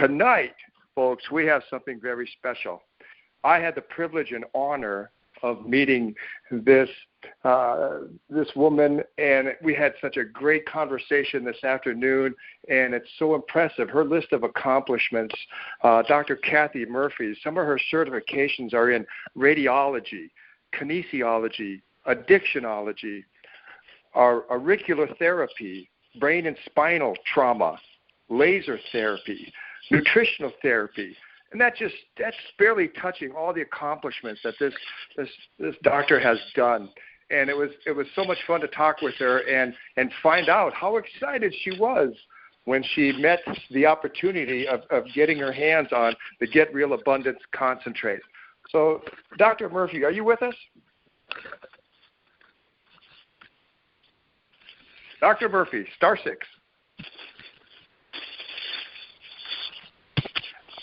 Tonight, folks, we have something very special. I had the privilege and honor of meeting this woman, and we had such a great conversation this afternoon, and it's so impressive. Her list of accomplishments, Dr. Kathy Murphy, some of her certifications are in radiology, kinesiology, addictionology, auricular therapy, brain and spinal trauma, laser therapy, nutritional therapy. And that's barely touching all the accomplishments that this doctor has done. And it was so much fun to talk with her and find out how excited she was when she met the opportunity of getting her hands on the Get Real Abundance concentrate. So, Dr. Murphy, are you with us? Dr. Murphy, star 6.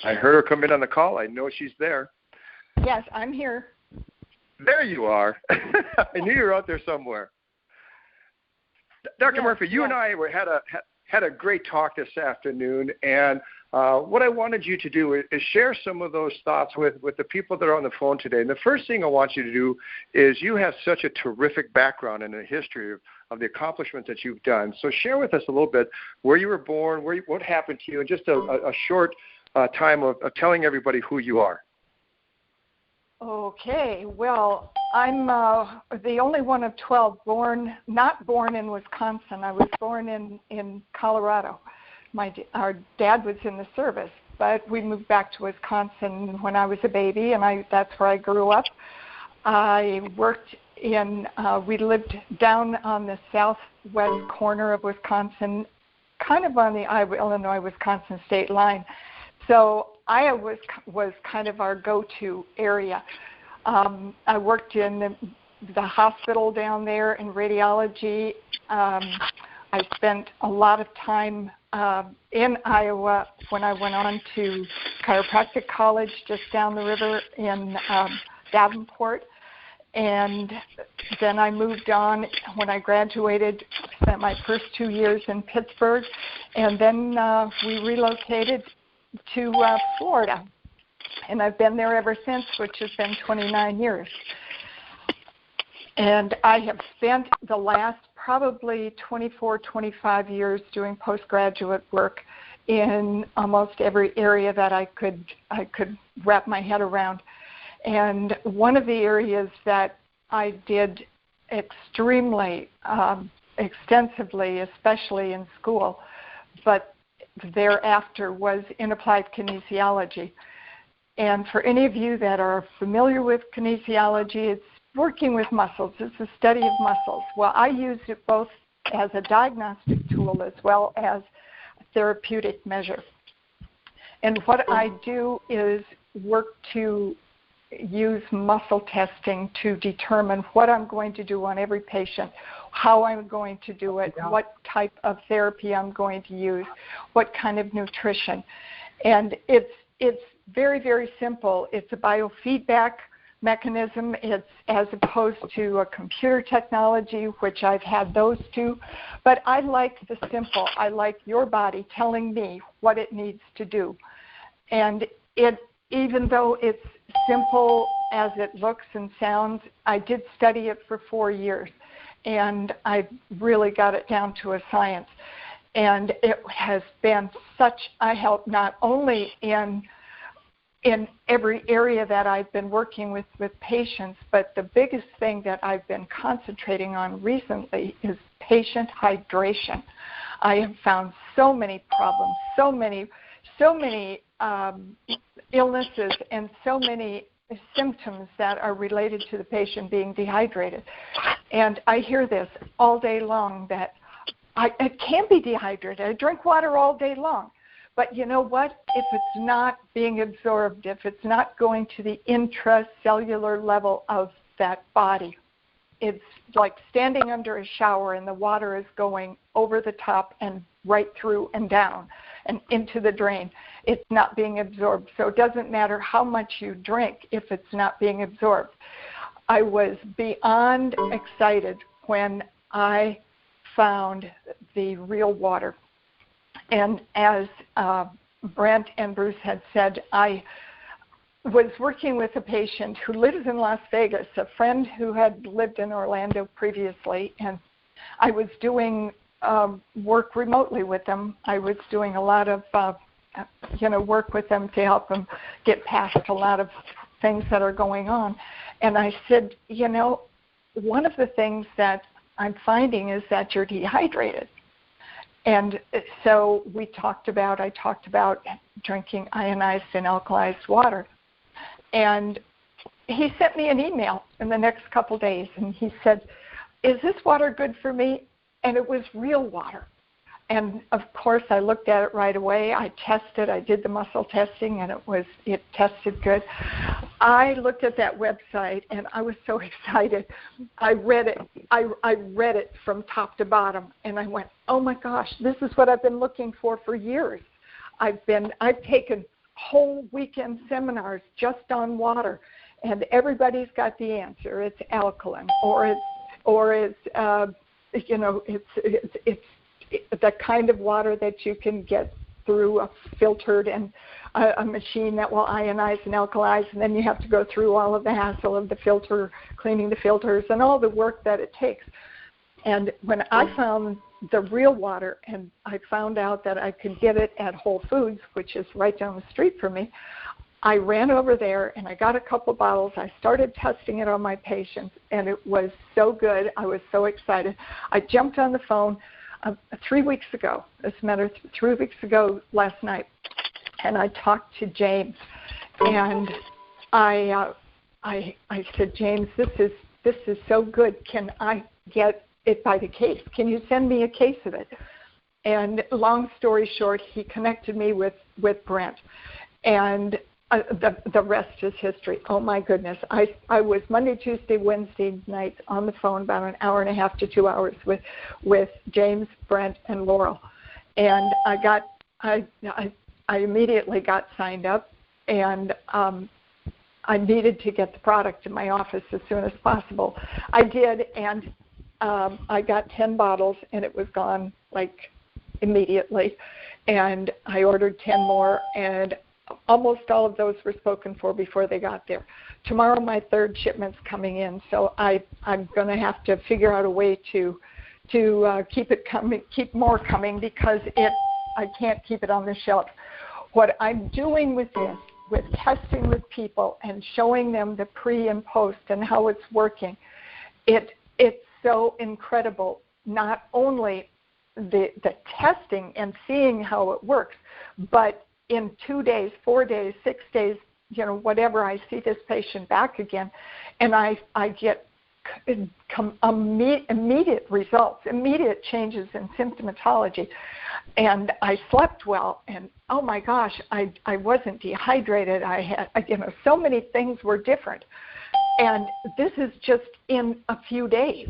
I heard her come in on the call. I know she's there. Yes, I'm here. There you are. I knew you were out there somewhere. Dr. Murphy, you and I had a great talk this afternoon, and what I wanted you to do is share some of those thoughts with the people that are on the phone today. And the first thing I want you to do is you have such a terrific background and a history of the accomplishments that you've done. So share with us a little bit where you were born, what happened to you, and just a short time of telling everybody who you are. Okay, well, I'm the only one of 12 not born in Wisconsin. I was born in Colorado. Our dad was in the service, but we moved back to Wisconsin when I was a baby, and that's where I grew up. I worked we lived down on the southwest corner of Wisconsin, kind of on the Iowa-Illinois-Wisconsin state line. So Iowa was kind of our go-to area. I worked in the hospital down there in radiology. I spent a lot of time in Iowa when I went on to chiropractic college just down the river in Davenport. And then I moved on when I graduated, spent my first 2 years in Pittsburgh, and then we relocated to Florida. And I've been there ever since, which has been 29 years. And I have spent the last probably 24, 25 years doing postgraduate work in almost every area that I could wrap my head around. And one of the areas that I did extremely extensively, especially in school, but thereafter, was in applied kinesiology. And for any of you that are familiar with kinesiology, it's working with muscles. It's the study of muscles. Well, I use it both as a diagnostic tool as well as a therapeutic measure. And what I do is work to use muscle testing to determine what I'm going to do on every patient, how I'm going to do it, what type of therapy I'm going to use, what kind of nutrition. And it's very, very simple. It's a biofeedback mechanism. It's as opposed to a computer technology, which I've had those too. But I like the simple. I like your body telling me what it needs to do. And even though it's simple as it looks and sounds, I did study it for 4 years, and I really got it down to a science. And it has been such a help, not only in every area that I've been working with patients, but the biggest thing that I've been concentrating on recently is patient hydration. I have found so many problems, so many illnesses, and so many symptoms that are related to the patient being dehydrated. And I hear this all day long, that I can't be dehydrated. I drink water all day long. But you know what? If it's not being absorbed, if it's not going to the intracellular level of that body, it's like standing under a shower and the water is going over the top and right through and down and into the drain. It's not being absorbed. So it doesn't matter how much you drink if it's not being absorbed. I was beyond excited when I found the real water. And as Brent and Bruce had said, I was working with a patient who lives in Las Vegas, a friend who had lived in Orlando previously, and I was doing work remotely with them. I was doing a lot of work with them to help them get past a lot of things that are going on. And I said, one of the things that I'm finding is that you're dehydrated. And so I talked about drinking ionized and alkalized water. And he sent me an email in the next couple days, and he said, is this water good for me? And it was real water. And of course, I looked at it right away. I tested. I did the muscle testing, and it tested good. I looked at that website, and I was so excited. I read it. I read it from top to bottom, and I went, oh my gosh, this is what I've been looking for years. I've taken whole weekend seminars just on water, and everybody's got the answer. It's alkaline, or it's the kind of water that you can get through a filtered and a machine that will ionize and alkalize, and then you have to go through all of the hassle of the filter, cleaning the filters, and all the work that it takes. And when I found the real water, and I found out that I could get it at Whole Foods, which is right down the street from me, I ran over there and I got a couple bottles. I started testing it on my patients, and it was so good. I was so excited. I jumped on the phone 3 weeks ago. As a matter of 3 weeks ago last night, and I talked to James, and I said, James, this is so good. Can I get it by the case? Can you send me a case of it? And long story short, he connected me with Brent, and the rest is history. Oh my goodness. I was Monday, Tuesday, Wednesday nights on the phone about an hour and a half to 2 hours with James, Brent, and Laurel. And I immediately got signed up, and I needed to get the product in my office as soon as possible. I did, and I got 10 bottles, and it was gone like immediately. And I ordered 10 more, and almost all of those were spoken for before they got there. Tomorrow my third shipment's coming in, so I'm going to have to figure out a way to keep it coming, keep more coming, because I can't keep it on the shelf. What I'm doing with this, with testing with people and showing them the pre and post and how it's working, it's so incredible. Not only the testing and seeing how it works, but in 2 days, 4 days, 6 days, whatever, I see this patient back again, and I get immediate results, immediate changes in symptomatology. And I slept well, and oh my gosh, I wasn't dehydrated. I had, so many things were different. And this is just in a few days.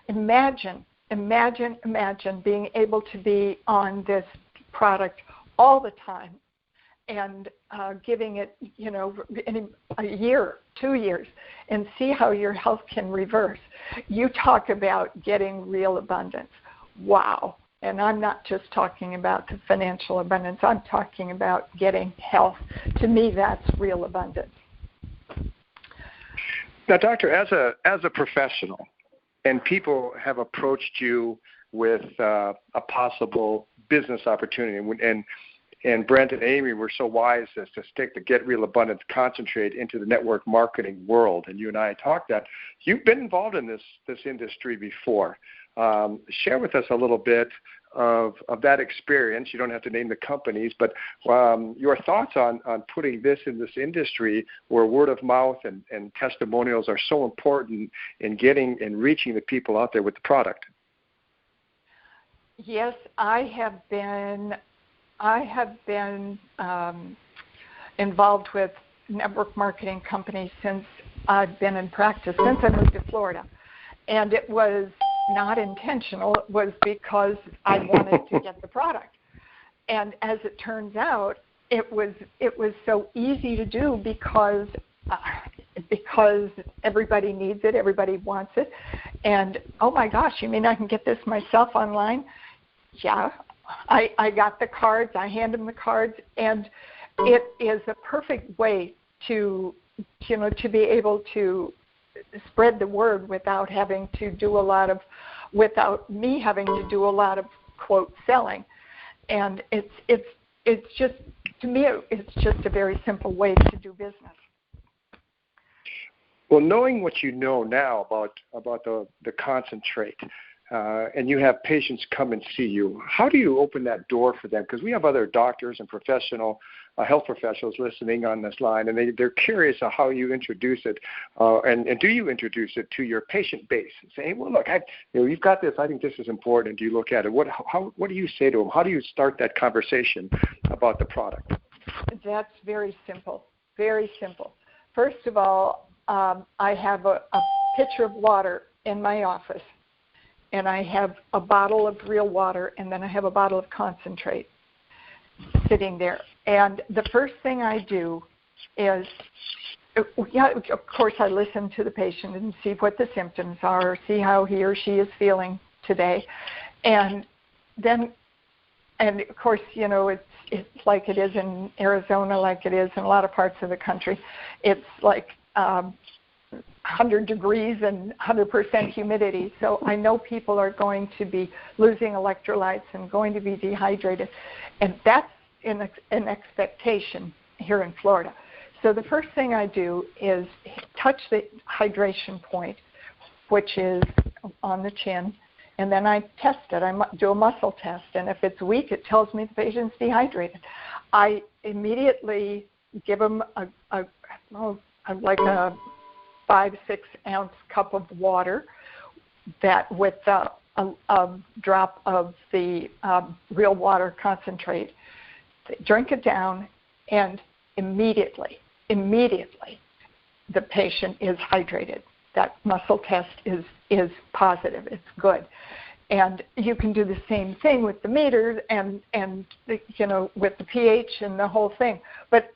Imagine being able to be on this product all the time, and giving it, in a year, 2 years, and see how your health can reverse. You talk about getting real abundance. Wow. And I'm not just talking about the financial abundance. I'm talking about getting health. To me, that's real abundance. Now, doctor, as a professional, and people have approached you with a possible business opportunity, and Brent and Amy were so wise as to stick the Get Real Abundance concentrate into the network marketing world. And you and I talked that you've been involved in this industry before. Share with us a little bit of that experience. You don't have to name the companies, but your thoughts on putting this in this industry where word of mouth and testimonials are so important in getting and reaching the people out there with the product. Yes, I have been involved with network marketing companies since I've been in practice, since I moved to Florida. And it was not intentional. It was because I wanted to get the product. And as it turns out, it was so easy to do because everybody needs it, everybody wants it. And, oh my gosh, you mean I can get this myself online? Yeah, I got the cards. I hand them the cards, and it is a perfect way to be able to spread the word without me having to do a lot of quote selling. And it's just, to me, it's just a very simple way to do business. Well, knowing what you know now about the concentrate, and you have patients come and see you, how do you open that door for them? Because we have other doctors and health professionals listening on this line, and they're curious of how you introduce it, and do you introduce it to your patient base? And say, hey, well, look, you've got this. I think this is important. Do you look at it? What do you say to them? How do you start that conversation about the product? That's very simple. Very simple. First of all, I have a pitcher of water in my office, and I have a bottle of real water, and then I have a bottle of concentrate sitting there. And the first thing I do is, of course, I listen to the patient and see what the symptoms are, see how he or she is feeling today. And then, and of course, it's like it is in Arizona, like it is in a lot of parts of the country. It's like 100 degrees and 100% humidity. So I know people are going to be losing electrolytes and going to be dehydrated. And that's an expectation here in Florida. So the first thing I do is touch the hydration point, which is on the chin, and then I test it. I do a muscle test, and if it's weak, it tells me the patient's dehydrated. I immediately give them like a 5-6 ounce cup of water that with a drop of the real water concentrate. Drink it down, and immediately the patient is hydrated. That muscle test is positive. It's good. And you can do the same thing with the meter and with the pH and the whole thing. But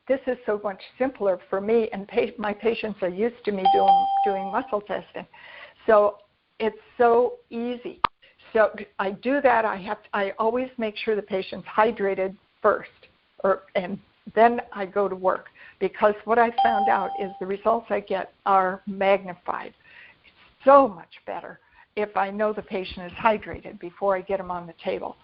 this is so much simpler for me, and my patients are used to me doing muscle testing. So it's so easy. So I do that. I always make sure the patient's hydrated first, and then I go to work, because what I found out is the results I get are magnified. It's so much better if I know the patient is hydrated before I get them on the table.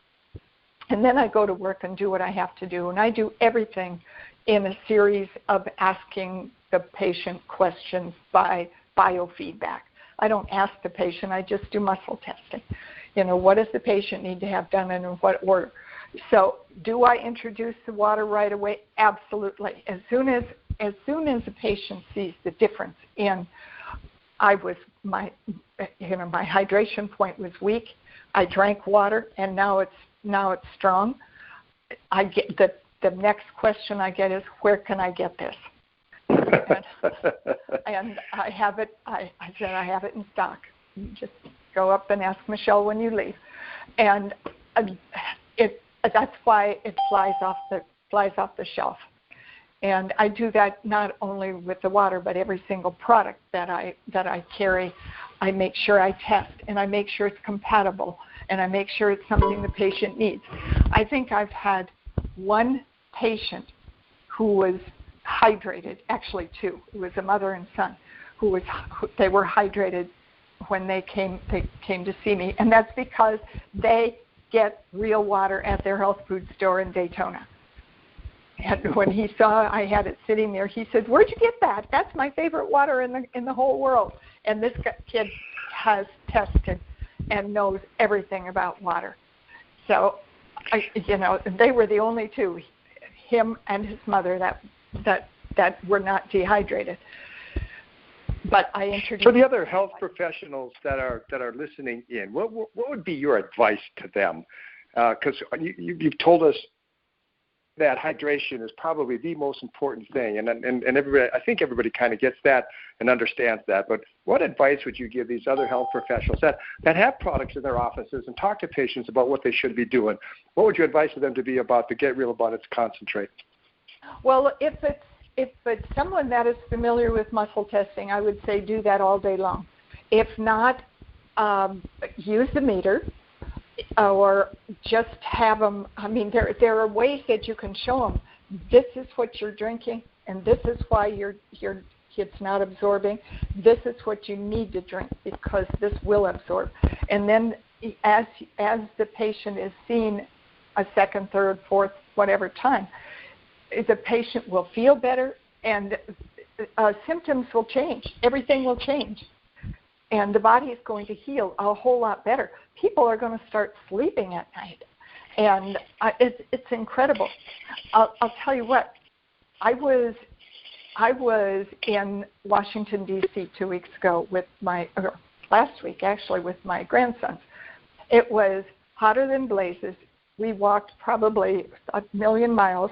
And then I go to work and do what I have to do. And I do everything in a series of asking the patient questions by biofeedback. I don't ask the patient. I just do muscle testing. What does the patient need to have done and in what order? So do I introduce the water right away? Absolutely. As soon as the patient sees the difference in my hydration point was weak, I drank water, and now it's strong. I get the next question I get is, where can I get this? And I have it. I said I have it in stock. You just go up and ask Michelle when you leave, and that's why it flies off the shelf. And I do that not only with the water, but every single product that I carry. I make sure I test, and I make sure it's compatible, and I make sure it's something the patient needs. I think I've had one patient who was hydrated, actually two. It was a mother and son they were hydrated when they came to see me, and that's because they get real water at their health food store in Daytona. And when he saw I had it sitting there, he said, "Where'd you get that? That's my favorite water in the whole world." And this kid has tested and knows everything about water. So, they were the only two, him and his mother, that were not dehydrated. But I introduced. So the other health professionals that are listening in, what would be your advice to them? Because you've told us that hydration is probably the most important thing, and everybody, I think everybody kind of gets that and understands that. But what advice would you give these other health professionals that have products in their offices and talk to patients about what they should be doing? What would your advice to them to be about to get real about its concentrate? Well, if it's someone that is familiar with muscle testing, I would say do that all day long. If not, use the meter. or just have them. I mean, there are ways that you can show them. This is what you're drinking, and this is why it's not absorbing. This is what you need to drink because this will absorb. And then as the patient is seen a second, third, fourth, whatever time, the patient will feel better and symptoms will change. Everything will change. And the body is going to heal a whole lot better. People are going to start sleeping at night. And it's incredible. I'll tell you what. I was in Washington, D.C. 2 weeks ago last week actually, with my grandsons. It was hotter than blazes. We walked probably 1,000,000 miles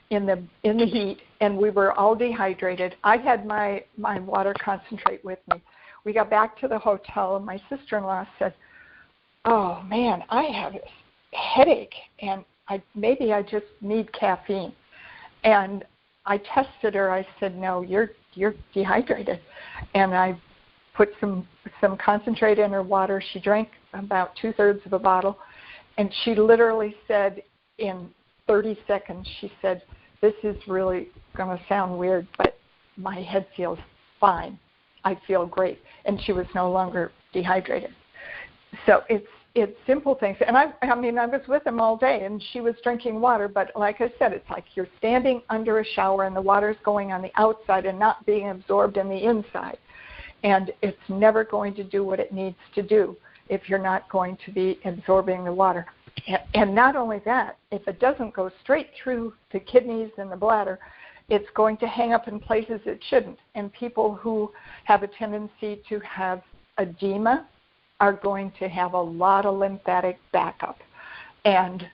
in the heat, and we were all dehydrated. I had my water concentrate with me. We got back to the hotel, and my sister-in-law said, "Oh man, I have a headache, and maybe I just need caffeine." And I tested her. I said, "No, you're dehydrated." And I put some concentrate in her water. She drank about 2/3 of a bottle, and she literally said in 30 seconds, she said, "This is really going to sound weird, but my head feels fine. I feel great." And she was no longer dehydrated. So it's simple things. And I was with them all day, and she was drinking water. But like I said, it's like you're standing under a shower, and the water's going on the outside and not being absorbed in the inside. And it's never going to do what it needs to do if you're not going to be absorbing the water. And not only that, if it doesn't go straight through the kidneys and the bladder, it's going to hang up in places it shouldn't. And people who have a tendency to have edema are going to have a lot of lymphatic backup. And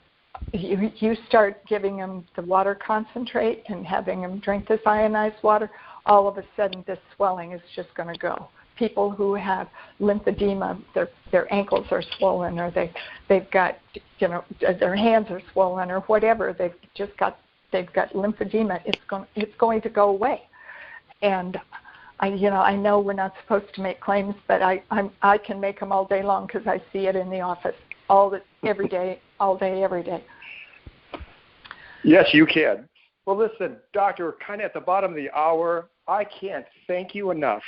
you start giving them the water concentrate and having them drink this ionized water, all of a sudden this swelling is just going to go. People who have lymphedema, their ankles are swollen, or they've got, their hands are swollen, or whatever. They've got lymphedema. It's going to go away. And I know we're not supposed to make claims, but I can make them all day long because I see it in the office every day, all day, every day. Yes, you can. Well, listen, Doctor, we're kind of at the bottom of the hour. I can't thank you enough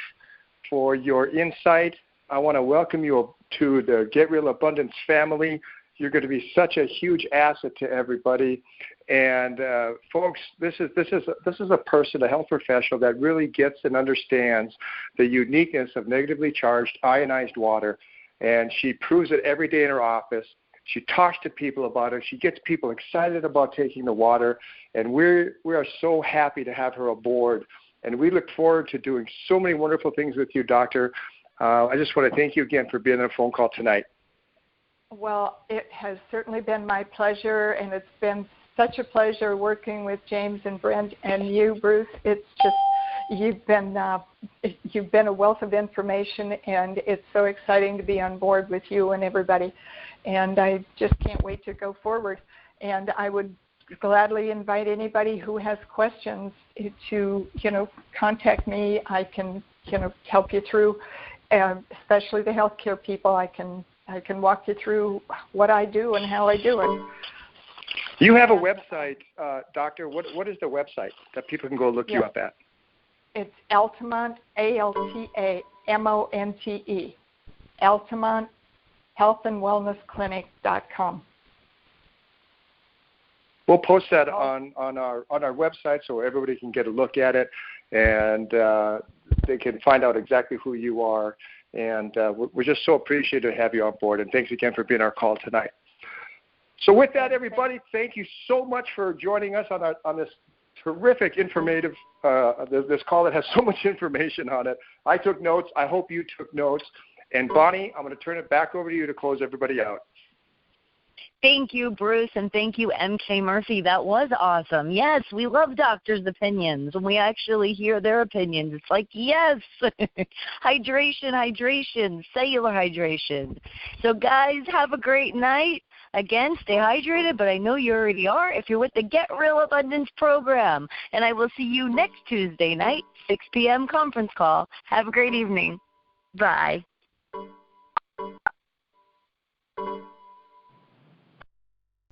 for your insight. I want to welcome you to the Get Real Abundance family. You're going to be such a huge asset to everybody. And folks, this is a person, a health professional that really gets and understands the uniqueness of negatively charged ionized water. And she proves it every day in her office. She talks to people about it. She gets people excited about taking the water. And we are so happy to have her aboard. And we look forward to doing so many wonderful things with you, Doctor. I just want to thank you again for being on a phone call tonight. Well, it has certainly been my pleasure, and it's been such a pleasure working with James and Brent and you, Bruce. It's just you've been a wealth of information, and it's so exciting to be on board with you and everybody. And I just can't wait to go forward. And I would gladly invite anybody who has questions to contact me. I can help you through, especially the healthcare people. I can walk you through what I do and how I do it. You have a website, Doctor. What is the website that people can go look you up at? It's Altamont, ALTAMONTE, Altamont healthandwellnessclinic.com. We'll post that on our website so everybody can get a look at it, and they can find out exactly who you are. And we're just so appreciative to have you on board. And thanks again for being our call tonight. So with that, everybody, thank you so much for joining us on this terrific, informative, this call that has so much information on it. I took notes. I hope you took notes. And Bonnie, I'm going to turn it back over to you to close everybody out. Thank you, Bruce, and thank you, M.K. Murphy. That was awesome. Yes, we love doctors' opinions, and we actually hear their opinions. It's like, yes, hydration, cellular hydration. So, guys, have a great night. Again, stay hydrated, but I know you already are if you're with the Get Real Abundance program. And I will see you next Tuesday night, 6 p.m. conference call. Have a great evening. Bye.